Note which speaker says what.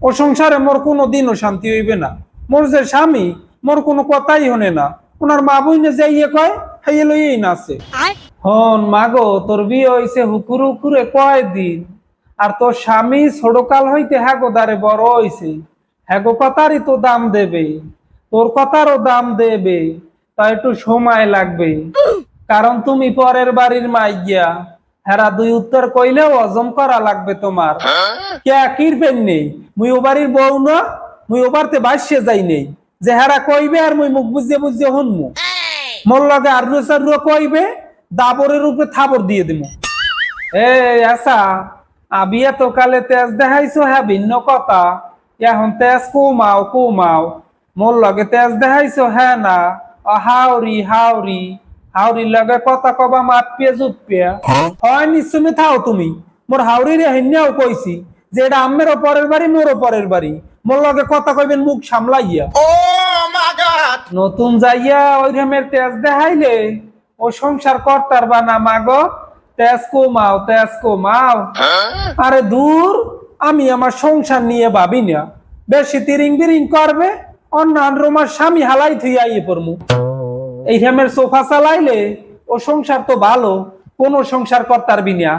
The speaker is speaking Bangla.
Speaker 1: ও সংসারে মোর কোনো দিনও শান্তি হইবে না। মোর যে স্বামী, মোর কোনো কথাই হনে না। ওনার মা বইনে যে ইয়ে কয় হাইয়ে লইয়েই নাচে। হন মাগো, তোর বিয়ে হইছে হুকুর হুকুরে কয়দিন, আর তোর স্বামী ছোটকাল হইতে হ্যাগো দ্বারে বড় হইছে। হ্যাগো কথারই তো দাম দেবে, তোর কথারও দাম দেবে, তা একটু সময় লাগবে। কারণ তুমি পরের বাড়ির মাইয়া, হেরা দুই উত্তর কইলেও হজম করা লাগবে তোমার। কে কিরবেন নেই, মুই ও বাড়ির বউ না, মুই ও বাড়িতে বাসে যাই নেই যে হেরা কইবে আর মুই মুখ বুঝিয়ে বুঝিয়ে হনমু। মোর লগে আর রুসার কইবে, দাবরের উপরে থাবর দিয়ে দিমু। আচ্ছা, আবিয়া তো কালে তেজ দেখাইছো, হ্যাঁ ভিন্ন কথা। এখন তেজ কমাও কমাও, মোর লগে তেজ দেখাইছো হ্যাঁ না। হাওরি হাওরি হাওরির লগে কথা কবা মাপিয়ে জুপিয়া হয় নিশ্চয় থাও তুমি। মোর হাওরি রে হেন্যাও কইছি যে এটা আম্মেরও পরের বাড়ি, মোরও পরের বাড়ি। মোর লগে কথা কইবেন মুখ সামলাইয়া। নতুন যাইয়া ওই রকমের তেজ দেখাইলে ও সংসার করতার বা না মাগো। তেজ কমাও তেজ কমাও। আরে দূর, আমি আমার সংসার নিয়ে ভাবি না। বেশি তিরিং বিরিং করবে, অন্যান্য আমার স্বামী হালাই থুই আইয়ে পড়মু। এই রকমের সোফা চালাইলে ও সংসার তো ভালো, কোন সংসার করতার বিনা।